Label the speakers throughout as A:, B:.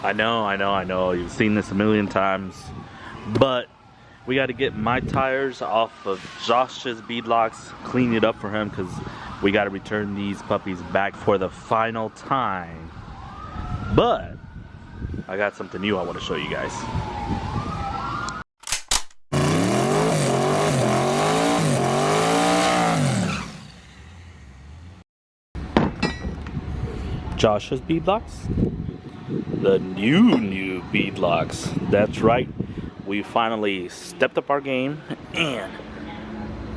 A: I know. You've seen this a million times. But we got to get my tires off of Josh's Beadlocks, clean it up for him because we got to return these puppies back for the final time. But I got something new I want to show you guys. Josh's Beadlocks, the new Beadlocks. That's right, we finally stepped up our game and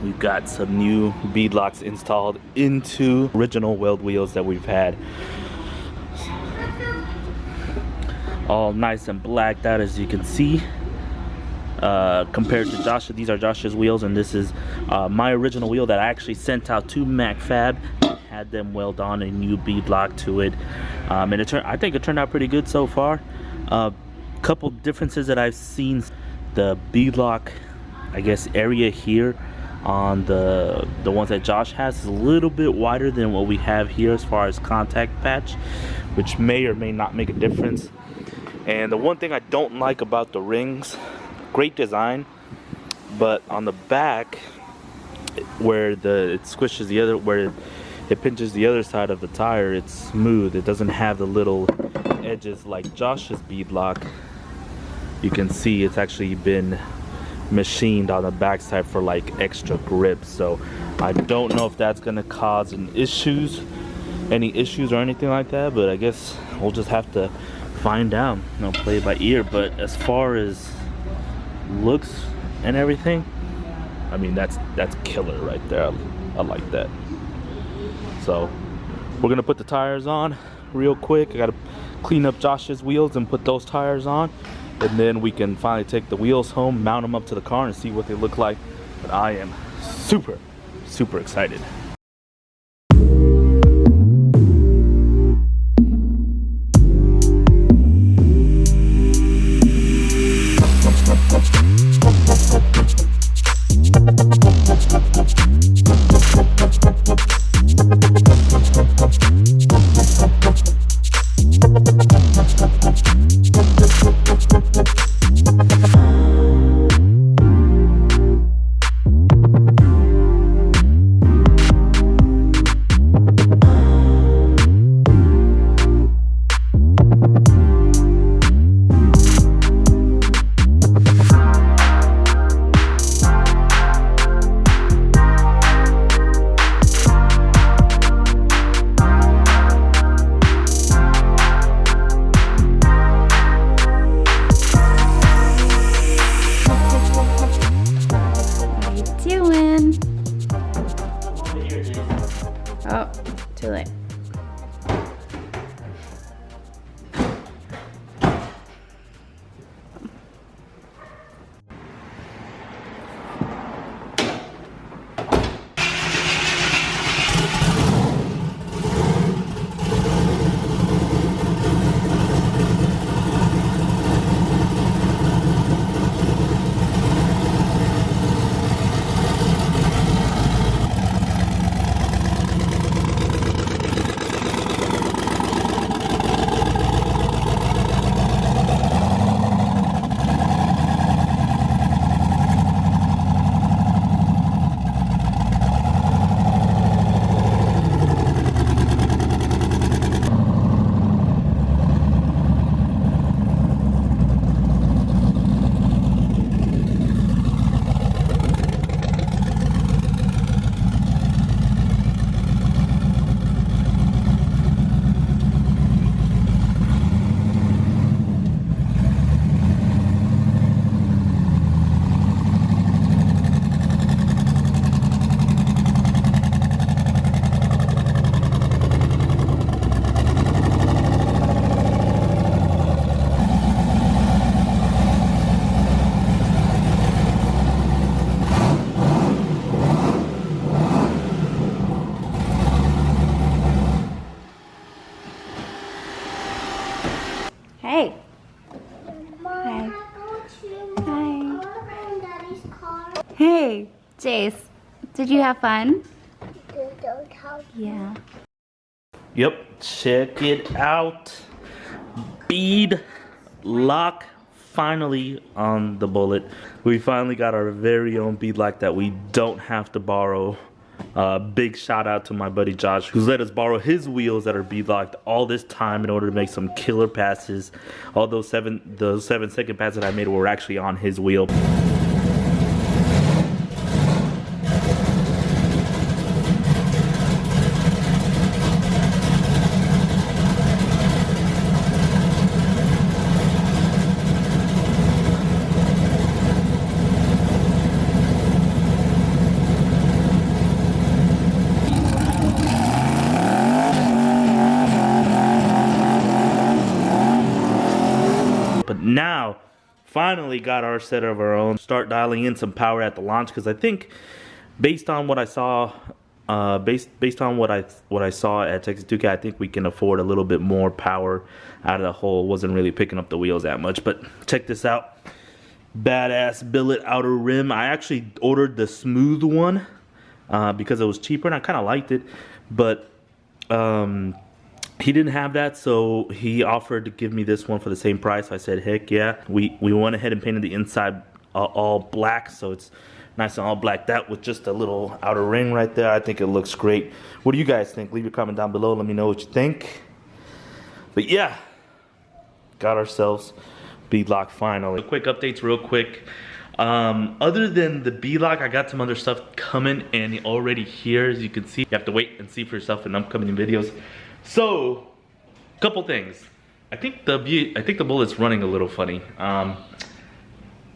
A: we've got some new Beadlocks installed into original weld wheels that we've had. All nice and blacked out, as you can see. Compared to Josh's, these are Josh's wheels, and this is my original wheel that I actually sent out to MacFab. Had them weld on a new beadlock to it, and I think it turned out pretty good so far. Couple differences that I've seen: the beadlock, I guess, area here on the ones that Josh has is a little bit wider than what we have here as far as contact patch, which may or may not make a difference. And the one thing I don't like about the rings, great design, but on the back where it squishes the other, where it pinches the other side of the tire, it's smooth. It doesn't have the little edges like Josh's beadlock. You can see it's actually been machined on the backside for like extra grip. So I don't know if that's gonna cause any issues or anything like that, but I guess we'll just have to find out. Play it by ear. But as far as looks and everything, I mean, that's killer right there. I like that. So we're gonna put the tires on real quick. I gotta clean up Josh's wheels and put those tires on, and then we can finally take the wheels home, mount them up to the car, and see what they look like. But I am super excited.
B: Oh, too late. Hey. Hi. Hi. Hey, Jace. Did you have fun? Yeah.
A: Yep, check it out. Beadlock finally on the bullet. We finally got our very own beadlock that we don't have to borrow. Big shout out to my buddy Josh, who's let us borrow his wheels that are beadlocked all this time in order to make some killer passes. All those 7-second passes that I made were actually on his wheel. But now, finally got our set of our own. Start dialing in some power at the launch, because I think, based on what I saw, based on what I saw at Texas 2K, I think we can afford a little bit more power out of the hole. Wasn't really picking up the wheels that much, but check this out. Badass billet outer rim. I actually ordered the smooth one because it was cheaper, and I kind of liked it, but he didn't have that, so he offered to give me this one for the same price. I said, heck yeah. We went ahead and painted the inside all black, so it's nice and all black. That with just a little outer ring right there. I think it looks great. What do you guys think? Leave your comment down below. Let me know what you think. But yeah, got ourselves beadlock finally. Quick updates real quick. Other than the beadlock, I got some other stuff coming and already here, as you can see. You have to wait and see for yourself in upcoming videos. So, couple things. I think the bullet's running a little funny. I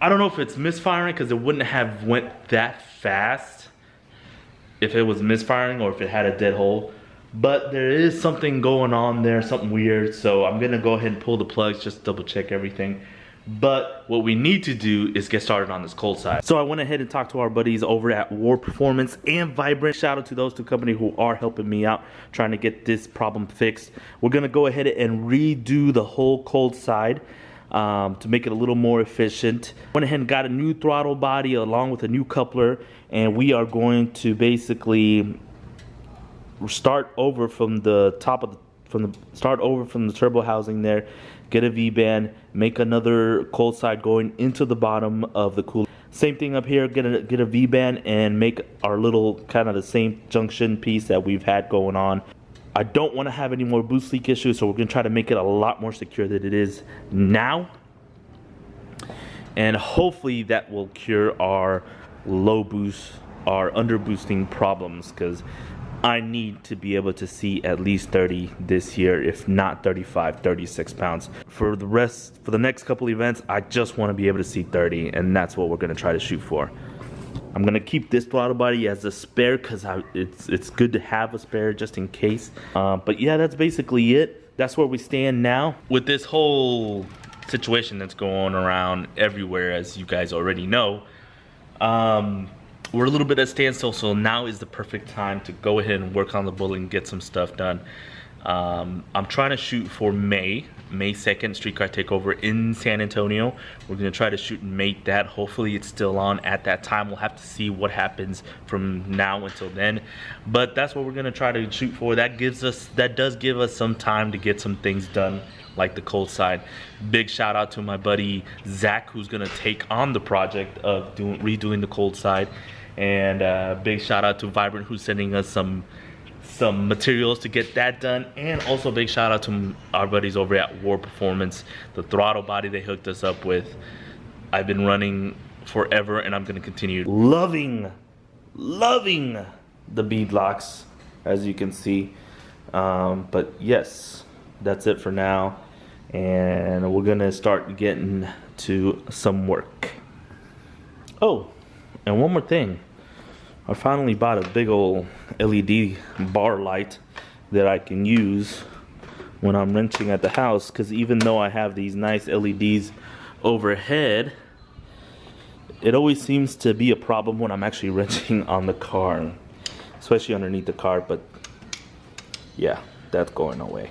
A: don't know if it's misfiring, because it wouldn't have went that fast if it was misfiring or if it had a dead hole. But there is something going on there, something weird. So I'm gonna go ahead and pull the plugs, just double check everything. But what we need to do is get started on this cold side. So I went ahead and talked to our buddies over at War Performance and Vibrant. Shout out to those two companies who are helping me out trying to get this problem fixed. We're gonna go ahead and redo the whole cold side to make it a little more efficient. Went ahead and got a new throttle body along with a new coupler, and we are going to basically start over from the top of start over from the turbo housing there, get a V-band, make another cold side going into the bottom of the cooler. Same thing up here, get a V-band and make our little kind of the same junction piece that we've had going on. I don't want to have any more boost leak issues, so we're going to try to make it a lot more secure than it is now. And hopefully that will cure our low boost, our under boosting problems, because I need to be able to see at least 30 this year, if not 35, 36 pounds. For the next couple events, I just want to be able to see 30, and that's what we're going to try to shoot for. I'm going to keep this throttle body as a spare, because it's good to have a spare just in case. But yeah, that's basically it. That's where we stand now. With this whole situation that's going around everywhere, as you guys already know, we're a little bit at standstill, so now is the perfect time to go ahead and work on the bullet and get some stuff done. I'm trying to shoot for May 2nd, Street Car Takeover in San Antonio. We're going to try to shoot and mate that. Hopefully it's still on at that time. We'll have to see what happens from now until then. But that's what we're going to try to shoot for. That does give us some time to get some things done, like the cold side. Big shout out to my buddy Zach, who's going to take on the project of redoing the cold side. And big shout out to Vibrant, who's sending us some materials to get that done. And also big shout out to our buddies over at War Performance. The throttle body they hooked us up with, I've been running forever, and I'm going to continue loving the beadlocks, as you can see. But yes, that's it for now, and we're gonna start getting to some work. Oh, and one more thing, I finally bought a big old LED bar light that I can use when I'm wrenching at the house, because even though I have these nice LEDs overhead, it always seems to be a problem when I'm actually wrenching on the car, especially underneath the car. But yeah, that's going away.